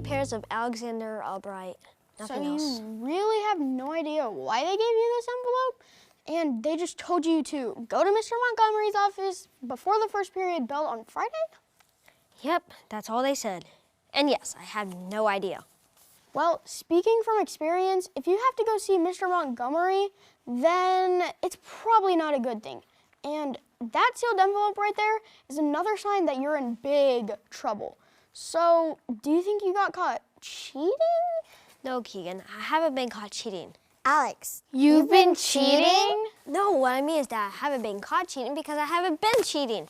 3 pairs of Alexander Albright. Nothing else. So you really have no idea why they gave you this envelope? And they just told you to go to Mr. Montgomery's office before the first period bell on Friday? Yep, that's all they said. And yes, I had no idea. Well, speaking from experience, if you have to go see Mr. Montgomery, then it's probably not a good thing. And that sealed envelope right there is another sign that you're in big trouble. So, do you think you got caught cheating? No, Keegan, I haven't been caught cheating. Alex, You've been cheating? No, what I mean is that I haven't been caught cheating because I haven't been cheating.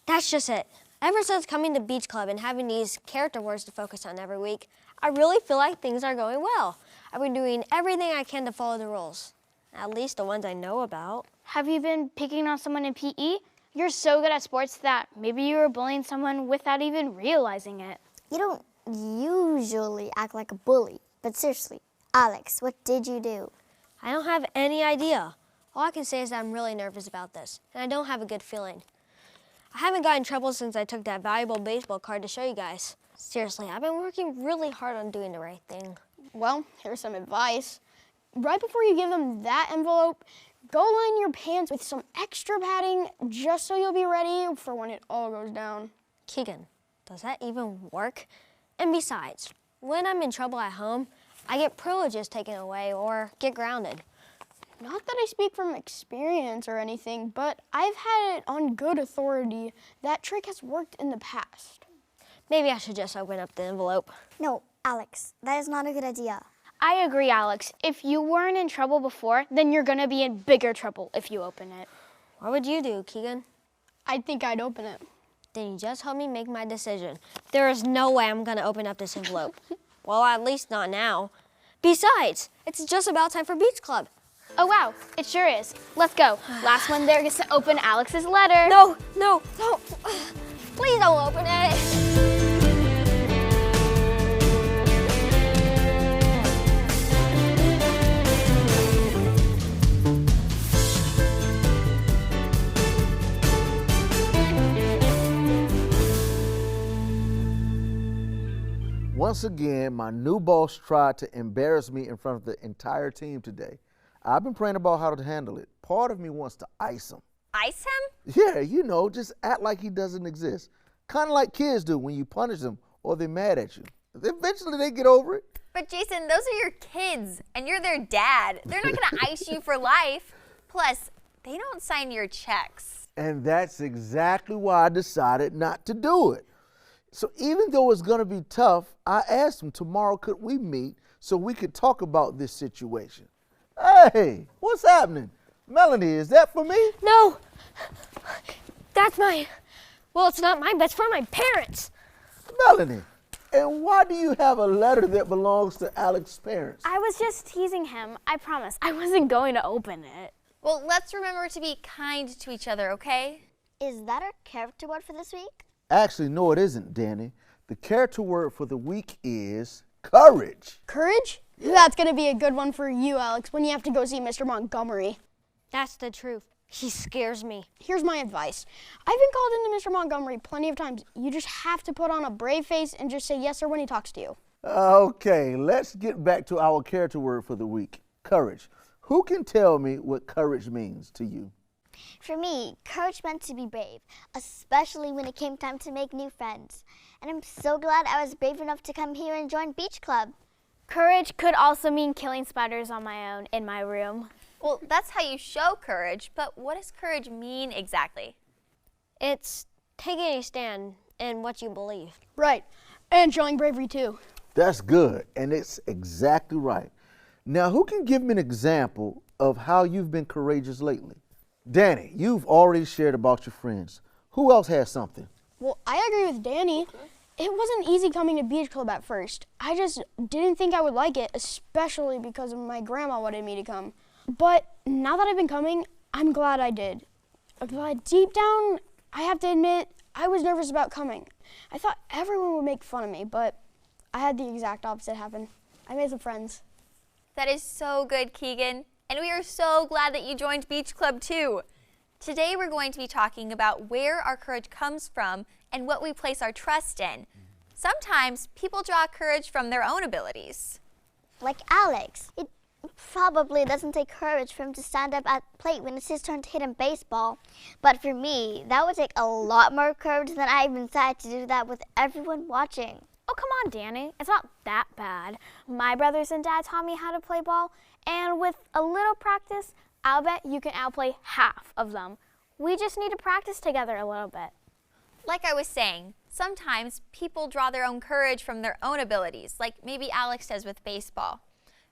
That's just it. Ever since coming to Beach Club and having these character words to focus on every week, I really feel like things are going well. I've been doing everything I can to follow the rules, at least the ones I know about. Have you been picking on someone in PE? You're so good at sports that maybe you were bullying someone without even realizing it. you don't usually act like a bully, but seriously, Alex, what did you do? I don't have any idea. All I can say is that I'm really nervous about this, and I don't have a good feeling. I haven't gotten in trouble since I took that valuable baseball card to show you guys. Seriously, I've been working really hard on doing the right thing. Well, here's some advice. Right before you give them that envelope, go line your pants with some extra padding just so you'll be ready for when it all goes down. Keegan, does that even work? And besides, when I'm in trouble at home, I get privileges taken away or get grounded. Not that I speak from experience or anything, but I've had it on good authority that trick has worked in the past. Maybe I should just open up the envelope. No, Alex, that is not a good idea. I agree, Alex. If you weren't in trouble before, then you're gonna be in bigger trouble if you open it. What would you do, Keegan? I think I'd open it. Then you just helped me make my decision. There is no way I'm gonna open up this envelope. Well, at least not now. Besides, it's just about time for Beach Club. Oh wow, it sure is. Let's go. Last one there gets to open Alex's letter. No, no, no. Please don't open it. Once again, my new boss tried to embarrass me in front of the entire team today. I've been praying about how to handle it. Part of me wants to ice him. Ice him? Yeah, you know, just act like he doesn't exist. Kind of like kids do when you punish them or they're mad at you. Eventually they get over it. But Jason, those are your kids, and you're their dad. They're not gonna ice you for life. Plus, they don't sign your checks. And that's exactly why I decided not to do it. So even though it's gonna be tough, I asked him tomorrow could we meet so we could talk about this situation. Hey, what's happening? Melanie, is that for me? No, that's mine. Well, it's not mine, but it's for my parents. Melanie, and why do you have a letter that belongs to Alex's parents? I was just teasing him. I promise. I wasn't going to open it. Well, let's remember to be kind to each other, okay? Is that our character word for this week? Actually, no, it isn't, Danny. The character word for the week is courage. Courage? That's gonna be a good one for you, Alex, when you have to go see Mr. Montgomery. That's the truth. He scares me. Here's my advice. I've been called into Mr. Montgomery plenty of times. You just have to put on a brave face and just say yes sir when he talks to you. Okay, let's get back to our character word for the week, courage. Who can tell me what courage means to you? For me, courage meant to be brave, especially when it came time to make new friends. And I'm so glad I was brave enough to come here and join Beach Club. Courage could also mean killing spiders on my own in my room. Well, that's how you show courage, but what does courage mean exactly? It's taking a stand in what you believe. Right, and showing bravery too. That's good, and it's exactly right. Now, who can give me an example of how you've been courageous lately? Danny, you've already shared about your friends. Who else has something? Well, I agree with Danny. It wasn't easy coming to Beach Club at first. I just didn't think I would like it, especially because my grandma wanted me to come. But now that I've been coming, I'm glad I did. But deep down, I have to admit, I was nervous about coming. I thought everyone would make fun of me, but I had the exact opposite happen. I made some friends. That is so good, Keegan. And we are so glad that you joined Beach Club too. Today we're going to be talking about where our courage comes from and what we place our trust in. Sometimes people draw courage from their own abilities. Like Alex. It probably doesn't take courage for him to stand up at plate when it's his turn to hit a baseball. But for me, that would take a lot more courage than I even had to do that with everyone watching. Oh, come on, Danny. It's not that bad. My brothers and dad taught me how to play ball, and with a little practice, I'll bet you can outplay half of them. We just need to practice together a little bit. Like I was saying, sometimes people draw their own courage from their own abilities, like maybe Alex does with baseball.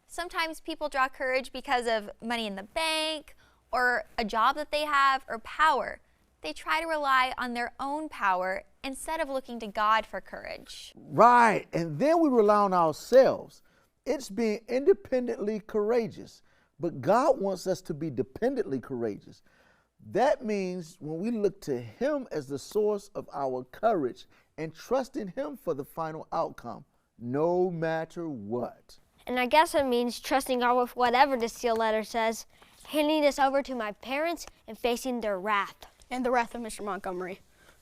Sometimes people draw courage because of money in the bank, or a job that they have, or power. They try to rely on their own power instead of looking to God for courage. Right, and then we rely on ourselves. It's being independently courageous, but God wants us to be dependently courageous. That means when we look to Him as the source of our courage and trust in Him for the final outcome, no matter what. And I guess it means trusting God with whatever the seal letter says, handing this over to my parents and facing their wrath. And the wrath of Mr. Montgomery.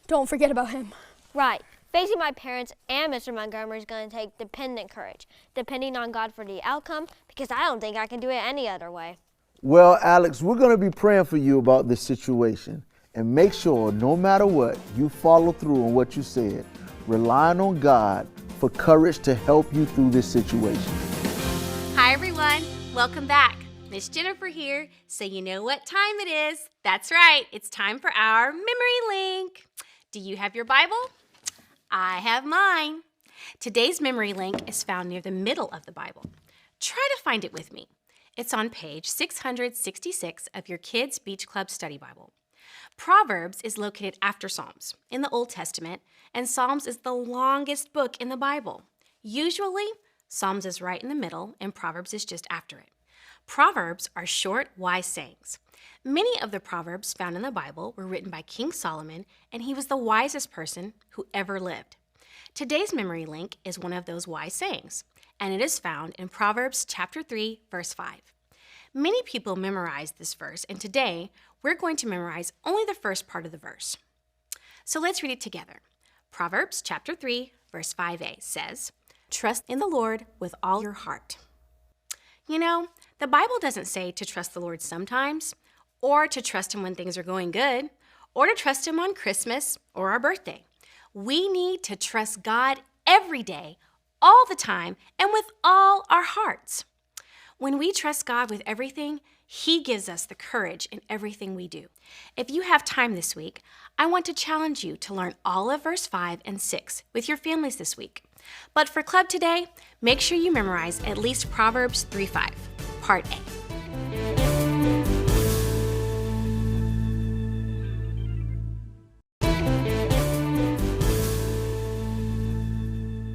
Don't forget about him. Right. Facing my parents and Mr. Montgomery is going to take dependent courage, depending on God for the outcome, because I don't think I can do it any other way. Well, Alex, we're going to be praying for you about this situation. And make sure, no matter what, you follow through on what you said, relying on God for courage to help you through this situation. Hi, everyone. Welcome back. Miss Jennifer here, so you know what time it is. That's right, it's time for our memory link. Do you have your Bible? I have mine. Today's memory link is found near the middle of the Bible. Try to find it with me. It's on page 666 of your Kids Beach Club Study Bible. Proverbs is located after Psalms in the Old Testament, and Psalms is the longest book in the Bible. Usually, Psalms is right in the middle, and Proverbs is just after it. Proverbs are short, wise sayings. Many of the Proverbs found in the Bible were written by King Solomon, and he was the wisest person who ever lived. Today's memory link is one of those wise sayings, and it is found in Proverbs chapter 3, verse 5. Many people memorize this verse, and today we're going to memorize only the first part of the verse. So let's read it together. Proverbs chapter 3, verse 5a says, "Trust in the Lord with all your heart." You know, the Bible doesn't say to trust the Lord sometimes, or to trust Him when things are going good, or to trust Him on Christmas or our birthday. We need to trust God every day, all the time, and with all our hearts. When we trust God with everything, He gives us the courage in everything we do. If you have time this week, I want to challenge you to learn all of verse 5 and 6 with your families this week. But for Club today, make sure you memorize at least Proverbs 3:5, Part A.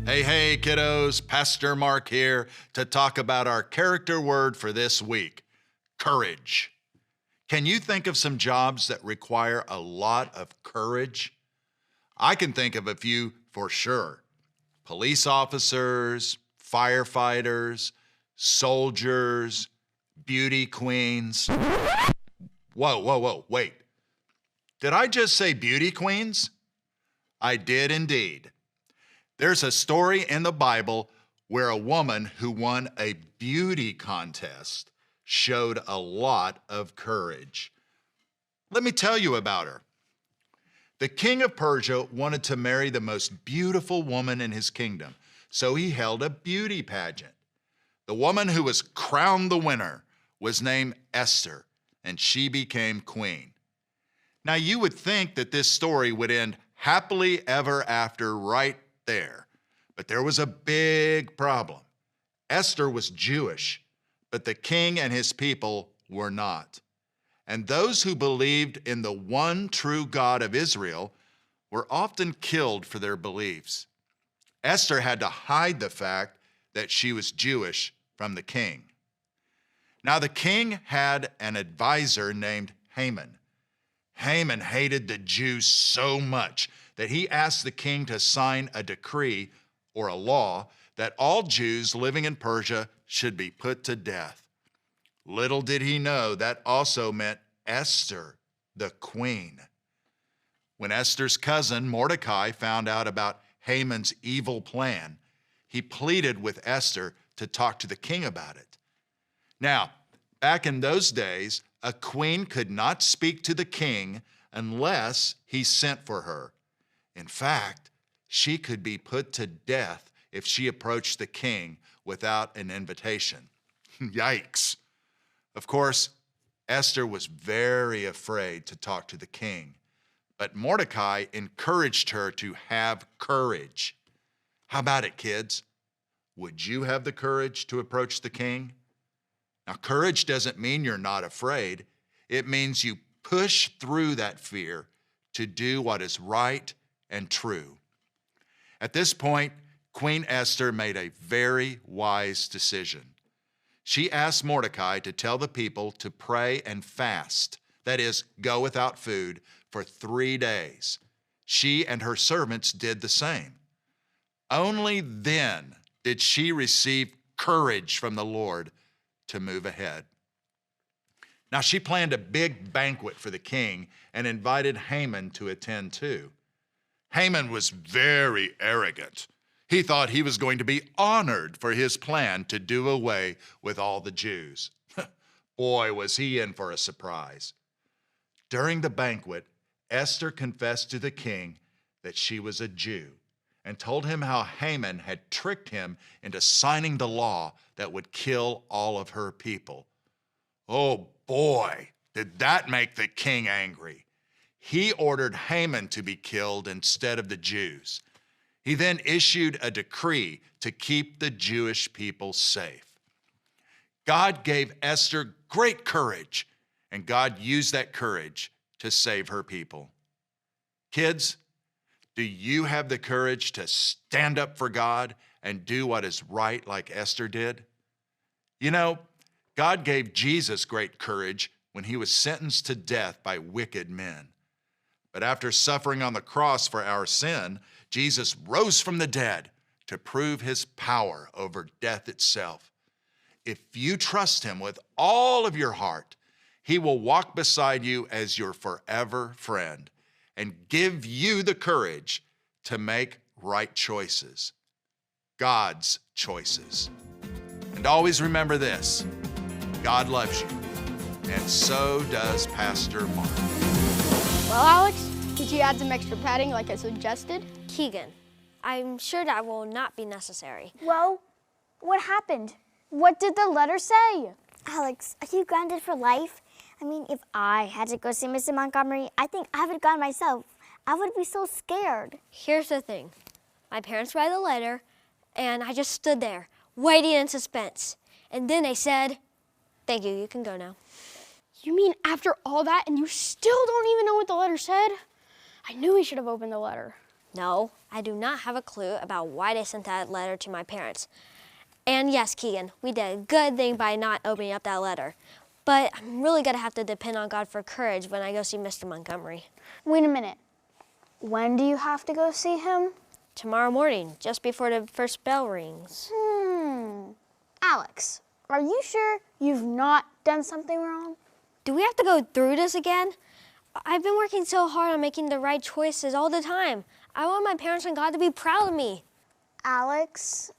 Hey, kiddos, Pastor Mark here to talk about our character word for this week, courage. Can you think of some jobs that require a lot of courage? I can think of a few for sure. Police officers, firefighters, soldiers, beauty queens. Whoa, wait. Did I just say beauty queens? I did indeed. There's a story in the Bible where a woman who won a beauty contest showed a lot of courage. Let me tell you about her. The king of Persia wanted to marry the most beautiful woman in his kingdom, so he held a beauty pageant. The woman who was crowned the winner was named Esther, and she became queen. Now, you would think that this story would end happily ever after right there, but there was a big problem. Esther was Jewish, but the king and his people were not. And those who believed in the one true God of Israel were often killed for their beliefs. Esther had to hide the fact that she was Jewish from the king. Now, the king had an advisor named Haman. Haman hated the Jews so much that he asked the king to sign a decree or a law that all Jews living in Persia should be put to death. Little did he know that also meant Esther, the queen. When Esther's cousin Mordecai found out about Haman's evil plan, he pleaded with Esther to talk to the king about it. Now, back in those days, a queen could not speak to the king unless he sent for her. In fact, she could be put to death if she approached the king without an invitation. Yikes. Of course, Esther was very afraid to talk to the king, but Mordecai encouraged her to have courage. How about it, kids? Would you have the courage to approach the king? Now, courage doesn't mean you're not afraid. It means you push through that fear to do what is right and true. At this point, Queen Esther made a very wise decision. She asked Mordecai to tell the people to pray and fast, that is, go without food, for 3 days. She and her servants did the same. Only then did she receive courage from the Lord to move ahead. Now, she planned a big banquet for the king and invited Haman to attend too. Haman was very arrogant. He thought he was going to be honored for his plan to do away with all the Jews. Boy, was he in for a surprise. During the banquet, Esther confessed to the king that she was a Jew and told him how Haman had tricked him into signing the law that would kill all of her people. Oh boy, did that make the king angry. He ordered Haman to be killed instead of the Jews. He then issued a decree to keep the Jewish people safe. God gave Esther great courage, and God used that courage to save her people. Kids, do you have the courage to stand up for God and do what is right like Esther did? You know, God gave Jesus great courage when he was sentenced to death by wicked men. But after suffering on the cross for our sin, Jesus rose from the dead to prove his power over death itself. If you trust him with all of your heart, he will walk beside you as your forever friend and give you the courage to make right choices, God's choices. And always remember this, God loves you, and so does Pastor Mark. Well, Alex, did you add some extra padding like I suggested? Keegan, I'm sure that will not be necessary. Well, what happened? What did the letter say? Alex, are you grounded for life? I mean, if I had to go see Mr. Montgomery, I think I would have gone myself. I would be so scared. Here's the thing. My parents read the letter, and I just stood there, waiting in suspense. And then they said, "Thank you, you can go now." You mean after all that and you still don't even know what the letter said? I knew we should have opened the letter. No, I do not have a clue about why they sent that letter to my parents. And yes, Keegan, we did a good thing by not opening up that letter. But I'm really gonna have to depend on God for courage when I go see Mr. Montgomery. Wait a minute. When do you have to go see him? Tomorrow morning, just before the first bell rings. Alex, are you sure you've not done something wrong? Do we have to go through this again? I've been working so hard on making the right choices all the time. I want my parents and God to be proud of me. Alex,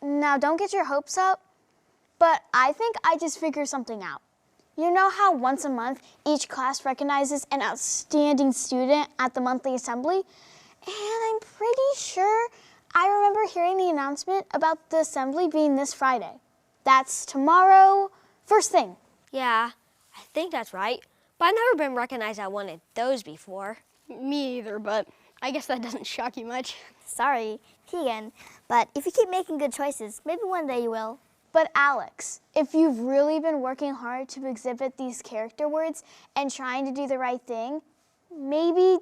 now don't get your hopes up, but I think I just figured something out. You know how once a month each class recognizes an outstanding student at the monthly assembly? And I'm pretty sure I remember hearing the announcement about the assembly being this Friday. That's tomorrow, first thing. Yeah, I think that's right. But I've never been recognized at one of those before. Me either, but I guess that doesn't shock you much. Sorry, Keegan, but if you keep making good choices, maybe one day you will. But Alex, if you've really been working hard to exhibit these character words and trying to do the right thing, maybe,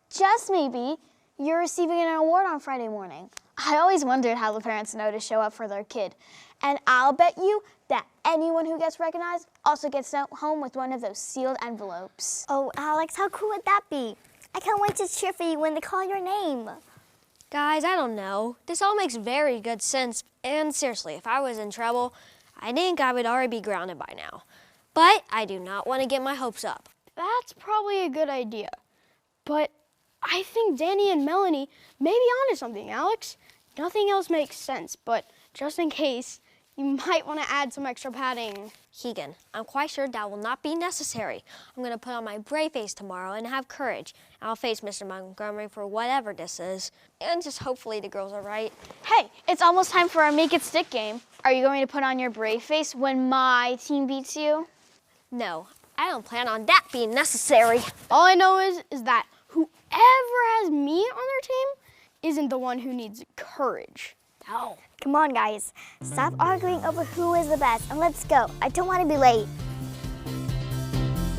just maybe, you're receiving an award on Friday morning. I always wondered how the parents know to show up for their kid. And I'll bet you that anyone who gets recognized also gets sent home with one of those sealed envelopes. Oh, Alex, how cool would that be? I can't wait to cheer for you when they call your name. Guys, I don't know. This all makes very good sense. And seriously, if I was in trouble, I think I would already be grounded by now. But I do not want to get my hopes up. That's probably a good idea. But I think Danny and Melanie may be onto something, Alex. Nothing else makes sense, but just in case, you might want to add some extra padding. Keegan, I'm quite sure that will not be necessary. I'm going to put on my brave face tomorrow and have courage. I'll face Mr. Montgomery for whatever this is. And just hopefully the girls are right. Hey, it's almost time for our Make It Stick game. Are you going to put on your brave face when my team beats you? No, I don't plan on that being necessary. All I know is that whoever has me on their team isn't the one who needs courage. No. Come on, guys. Stop arguing over who is the best and let's go. I don't want to be late.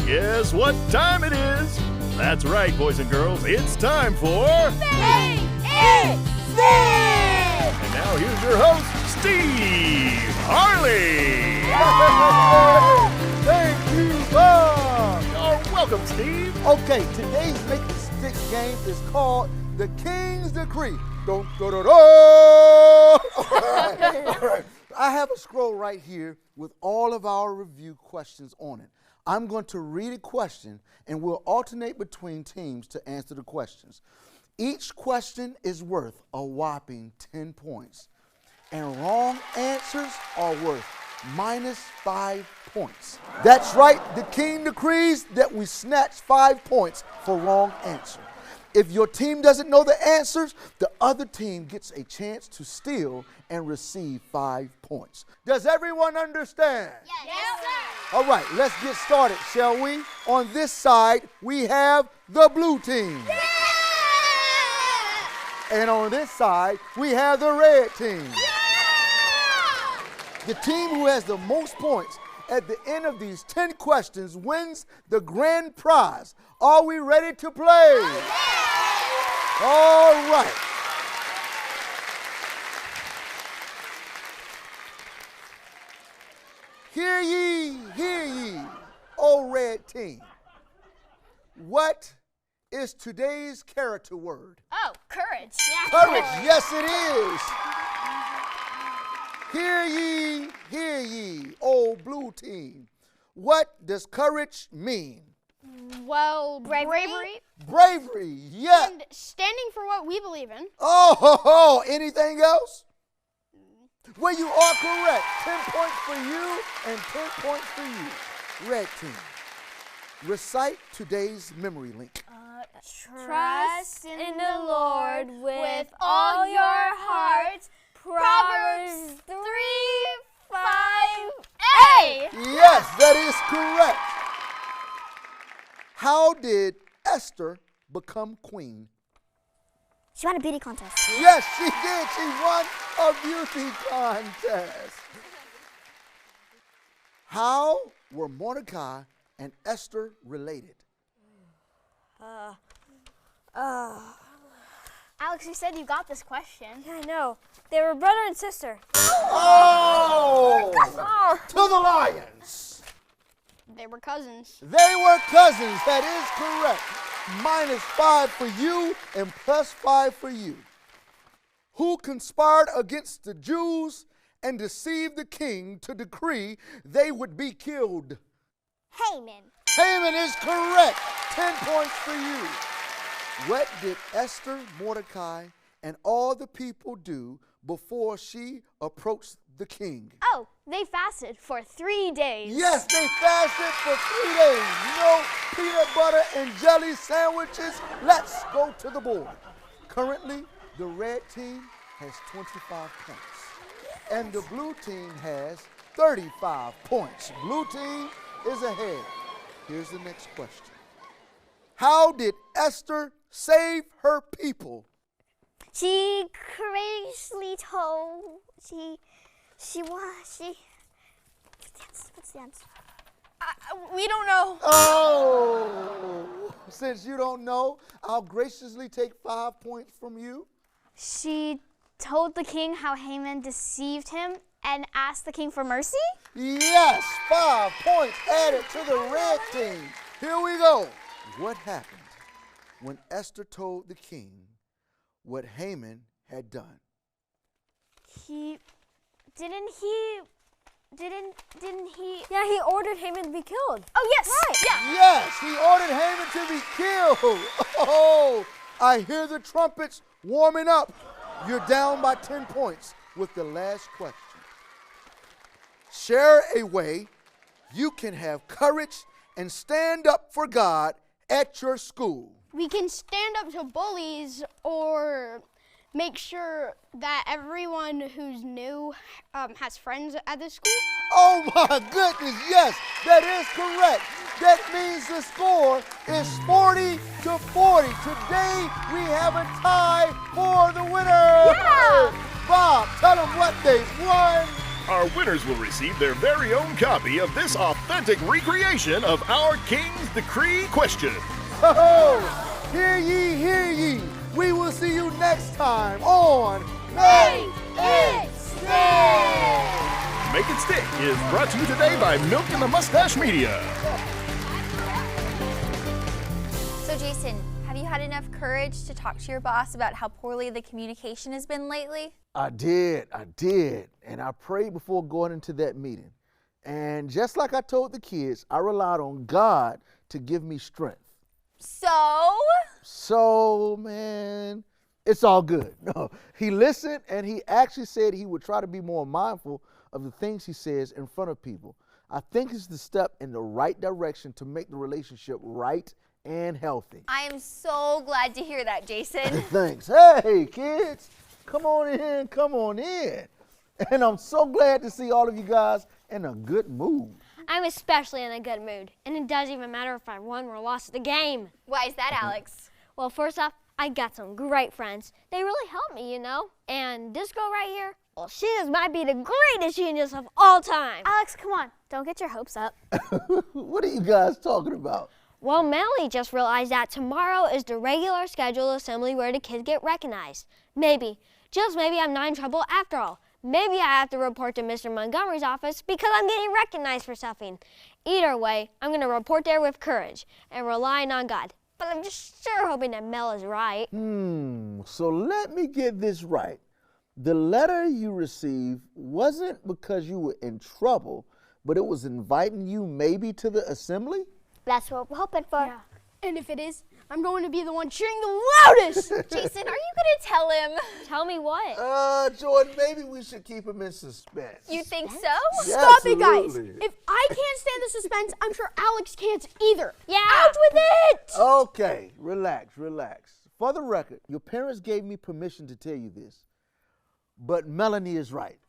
Guess what time it is? That's right, boys and girls. It's time for... Make it stick! And now here's your host, Steve Harley. Thank you, Bob. Oh, welcome, Steve. Okay, today's Make It Stick game is called the King's Decree. All right. I have a scroll right here with all of our review questions on it. I'm going to read a question and we'll alternate between teams to answer the questions. Each question is worth a whopping 10 points, and wrong answers are worth -5 points. That's right, the king decrees that we snatch 5 points for wrong answer. If your team doesn't know the answers, the other team gets a chance to steal and receive 5 points. Does everyone understand? Yes, sir. All right, let's get started, shall we? On this side, we have the blue team. Yeah! And on this side, we have the red team. Yeah! The team who has the most points at the end of these 10 questions wins the grand prize. Are we ready to play? Yeah! All right. Hear ye, O red team. What is today's character word? Oh, courage. Yeah. Courage, yes it is. Hear ye, O blue team. What does courage mean? Well, bravery. Bravery, yes. And standing for what we believe in. Oh, anything else? Well, you are correct. 10 points for you and 10 points for you. Red team. Recite today's memory link. Trust in the Lord with all your heart. Proverbs 3:5a. Yes, that is correct. How did Esther become queen? She won a beauty contest. Yes, she did. She won a beauty contest. How were Mordecai and Esther related? Alex, you said you got this question. Yeah, I know. They were brother and sister. Oh! To the lions. They were cousins. They were cousins. That is correct. -5 for you and +5 for you. Who conspired against the Jews and deceived the king to decree they would be killed? Haman. Haman is correct. 10 points for you. What did Esther, Mordecai, and all the people do before she approached the king? Oh, they fasted for 3 days. Yes, they fasted for 3 days. No peanut butter and jelly sandwiches. Let's go to the board. Currently, the red team has 25 points, and the blue team has 35 points. Blue team is ahead. Here's the next question. How did Esther save her people? She courageously told. What's the answer? We don't know. Oh, since you don't know, I'll graciously take 5 points from you. She told the king how Haman deceived him and asked the king for mercy? Yes, 5 points added to the red team. Here we go. What happened when Esther told the king what Haman had done? Didn't he? Yeah, he ordered Haman to be killed. Oh, yes. Right. Yeah. Yes, he ordered Haman to be killed. Oh, I hear the trumpets warming up. You're down by 10 points with the last question. Share a way you can have courage and stand up for God at your school. We can stand up to bullies or make sure that everyone who's new has friends at the school. Oh my goodness, yes, that is correct. That means the score is 40 to 40. Today we have a tie for the winner. Yeah. Bob, tell them what they've won. Our winners will receive their very own copy of this authentic recreation of our King's Decree question. Oh, hear ye, hear ye. We will see you next time on Make It Stick. Make It Stick is brought to you today by Milk and the Mustache Media. So Jason, have you had enough courage to talk to your boss about how poorly the communication has been lately? I did. And I prayed before going into that meeting. And just like I told the kids, I relied on God to give me strength. So, man, it's all good. No, he listened, and he actually said he would try to be more mindful of the things he says in front of people. I think it's the step in the right direction to make the relationship right and healthy. I am so glad to hear that, Jason. Thanks. Hey, kids, come on in, come on in. And I'm so glad to see all of you guys in a good mood. I'm especially in a good mood, and it doesn't even matter if I won or lost the game. Why is that, Alex? Well, first off, I got some great friends. They really helped me, you know. And this girl right here, well, she just might be the greatest genius of all time. Alex, come on. Don't get your hopes up. What are you guys talking about? Well, Melanie just realized that tomorrow is the regular scheduled assembly where the kids get recognized. Maybe, just maybe I'm not in trouble after all. Maybe I have to report to Mr. Montgomery's office because I'm getting recognized for something. Either way, I'm going to report there with courage and relying on God. But I'm just sure hoping that Mel is right. So let me get this right. The letter you received wasn't because you were in trouble, but it was inviting you maybe to the assembly? That's what we're hoping for. Yeah. And if it is, I'm going to be the one cheering the loudest. Jason, are you going to tell him? Tell me what? Jordan, maybe we should keep him in suspense. You think so? Stop it, guys. Absolutely. If I can't stand the suspense, I'm sure Alex can't either. Yeah. Out with it! Okay, relax. For the record, your parents gave me permission to tell you this, but Melanie is right.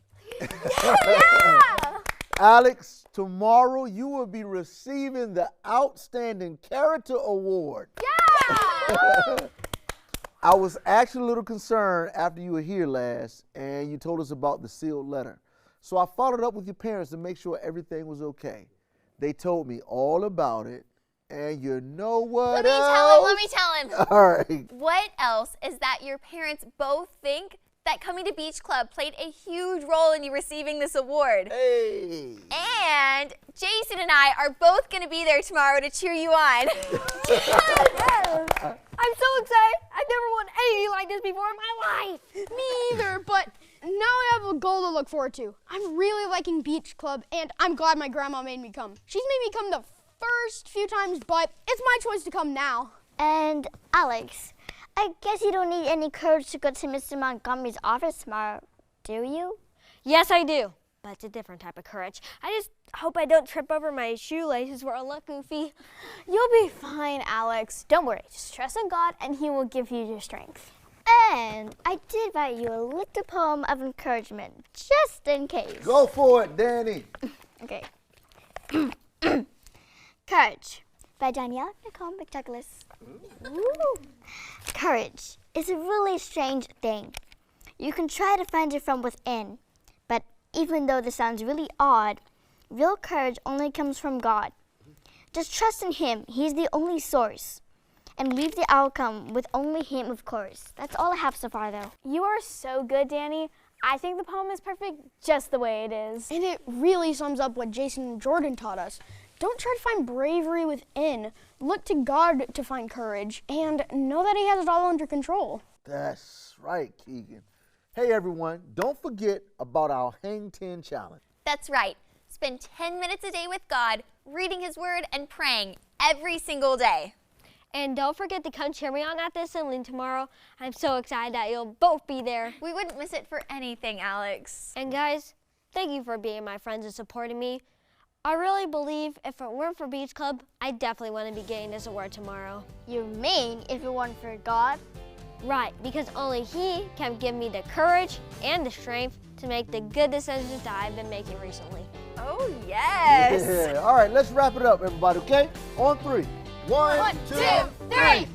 Alex, tomorrow you will be receiving the Outstanding Character Award. I was actually a little concerned after you were here last and you told us about the sealed letter. So I followed up with your parents to make sure everything was okay. They told me all about it, and you know what else? Let me tell him. All right. What else is that your parents both think that coming to Beach Club played a huge role in you receiving this award? Hey. And Jason and I are both going to be there tomorrow to cheer you on. I'm so excited. I've never won anything like this before in my life. Me either, but now I have a goal to look forward to. I'm really liking Beach Club, and I'm glad my grandma made me come. She's made me come the first few times, but it's my choice to come now. And Alex, I guess you don't need any courage to go to Mr. Montgomery's office tomorrow, do you? Yes, I do. But it's a different type of courage. I just hope I don't trip over my shoelaces where I look goofy. You'll be fine, Alex. Don't worry. Just trust in God, and He will give you your strength. And I did write you a little poem of encouragement, just in case. Go for it, Danny. Okay. Courage, by Danielle Nicole McDouglas. Courage is a really strange thing. You can try to find it from within, but even though this sounds really odd, real courage only comes from God. Just trust in Him. He's the only source. And leave the outcome with only Him, of course. That's all I have so far, though. You are so good, Danny. I think the poem is perfect just the way it is. And it really sums up what Jason and Jordan taught us. Don't try to find bravery within. Look to God to find courage and know that He has it all under control. That's right, Keegan. Hey, everyone, don't forget about our Hang 10 Challenge. That's right. Spend 10 minutes a day with God, reading His Word and praying every single day. And don't forget to come cheer me on at the assembly tomorrow. I'm so excited that you'll both be there. We wouldn't miss it for anything, Alex. And guys, thank you for being my friends and supporting me. I really believe if it weren't for Beach Club, I definitely wouldn't be getting this award tomorrow. You mean if it weren't for God? Right, because only He can give me the courage and the strength to make the good decisions that I've been making recently. Oh, yes. Yeah. All right, let's wrap it up, everybody, okay? On 3. 1, 2, 3.